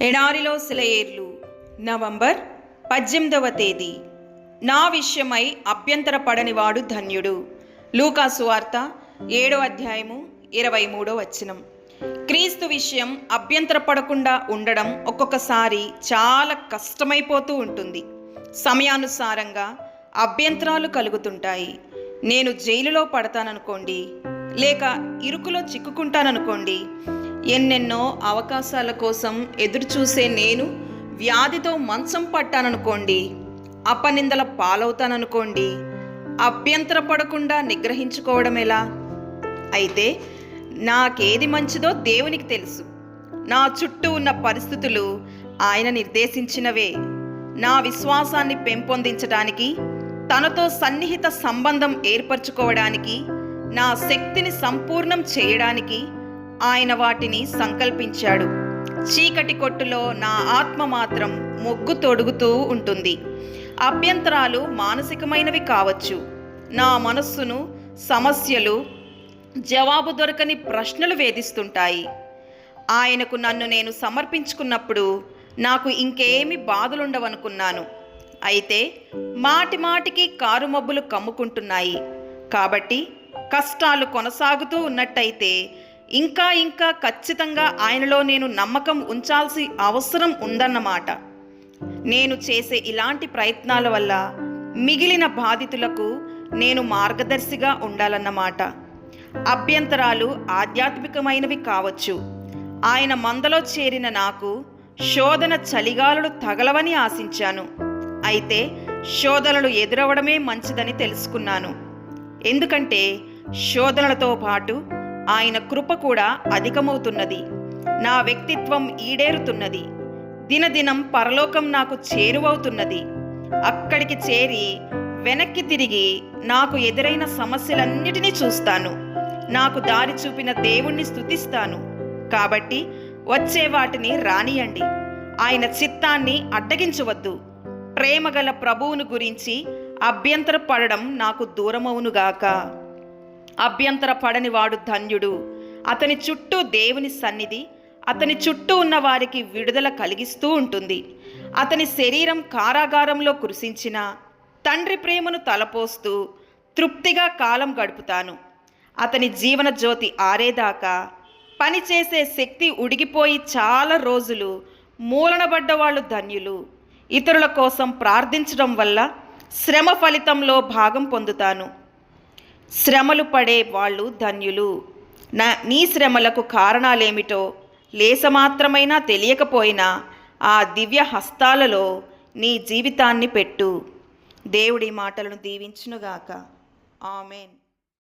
ఎడారిలో సెలయేర్లు నవంబర్ 18వ తేదీ. నా విషయమై అభ్యంతరపడనివాడు ధన్యుడు. లూకా సువార్త 7వ అధ్యాయము 23వ వచనం. క్రీస్తు విషయం అభ్యంతరపడకుండా ఉండడం ఒక్కొక్కసారి చాలా కష్టమైపోతూ ఉంటుంది. సమయానుసారంగా అభ్యంతరాలు కలుగుతుంటాయి. నేను జైలులో పడతాననుకోండి, లేక ఇరుకులో చిక్కుకుంటాననుకోండి, ఎన్నెన్నో అవకాశాల కోసం ఎదురుచూసే నేను వ్యాధితో మంచం పట్టాననుకోండి, అపనిందల పాలవుతాననుకోండి, అభ్యంతరపడకుండా నిగ్రహించుకోవడం ఎలా? అయితే నాకేది మంచిదో దేవునికి తెలుసు. నా చుట్టూ ఉన్న పరిస్థితులు ఆయన నిర్దేశించినవే. నా విశ్వాసాన్ని పెంపొందించడానికి, తనతో సన్నిహిత సంబంధం ఏర్పరచుకోవడానికి, నా శక్తిని సంపూర్ణం చేయడానికి ఆయన వాటిని సంకల్పించాడు. చీకటి కొట్టులో నా ఆత్మ మాత్రం మొగ్గు తొడుగుతూ ఉంటుంది. అభ్యంతరాలు మానసికమైనవి కావచ్చు. నా మనస్సును సమస్యలు, జవాబు దొరకని ప్రశ్నలు వేధిస్తుంటాయి. ఆయనకు నన్ను నేను సమర్పించుకున్నప్పుడు నాకు ఇంకేమీ బాధలుండవనుకున్నాను. అయితే మాటి మాటికి కారుమబ్బులు కమ్ముకుంటున్నాయి. కాబట్టి కష్టాలు కొనసాగుతూ ఉన్నట్టయితే ఇంకా ఖచ్చితంగా ఆయనలో నేను నమ్మకం ఉంచాల్సి అవసరం ఉందన్నమాట. నేను చేసే ఇలాంటి ప్రయత్నాల వల్ల మిగిలిన బాధితులకు నేను మార్గదర్శిగా ఉండాలన్నమాట. అభ్యంతరాలు ఆధ్యాత్మికమైనవి కావచ్చు. ఆయన మందలో చేరిన నాకు శోధన చలిగాలులు తగలవని ఆశించాను. అయితే శోధనలు ఎదురవడమే మంచిదని తెలుసుకున్నాను. ఎందుకంటే శోధనలతో పాటు ఆయన కృప కూడా అధికమవుతున్నది. నా వ్యక్తిత్వం ఈడేరుతున్నది. దినదినం పరలోకం నాకు చేరువవుతున్నది. అక్కడికి చేరి వెనక్కి తిరిగి నాకు ఎదురైన సమస్యలన్నిటినీ చూస్తాను. నాకు దారి చూపిన దేవుణ్ణి స్తుతిస్తాను. కాబట్టి వచ్చే వాటిని రానియండి. ఆయన చిత్తాన్ని అడ్డగించవద్దు. ప్రేమగల ప్రభువును గురించి అభ్యంతరపడడం నాకు దూరమవునుగాక. అభ్యంతరపడని వాడు ధన్యుడు. అతని చుట్టూ దేవుని సన్నిధి అతని చుట్టూ ఉన్న వారికి విడుదల కలిగిస్తూ ఉంటుంది. అతని శరీరం కారాగారంలో కురిసించిన తండ్రి ప్రేమను తలపోస్తూ తృప్తిగా కాలం గడుపుతాను. అతని జీవన జ్యోతి ఆరేదాకా పనిచేసే శక్తి ఉడిగిపోయి చాలా రోజులు మూలనబడ్డ వాళ్ళు ధన్యులు. ఇతరుల కోసం ప్రార్థించడం వల్ల శ్రమ ఫలితంలో భాగం పొందుతాను. శ్రమలు పడే వాళ్ళు ధన్యులు. నీ శ్రమలకు కారణాలేమిటో లేసమాత్రమైనా తెలియకపోయినా ఆ దివ్య హస్తాలలో నీ జీవితాన్ని పెట్టు. దేవుడి మాటలను దీవించునుగాక. ఆమేన్.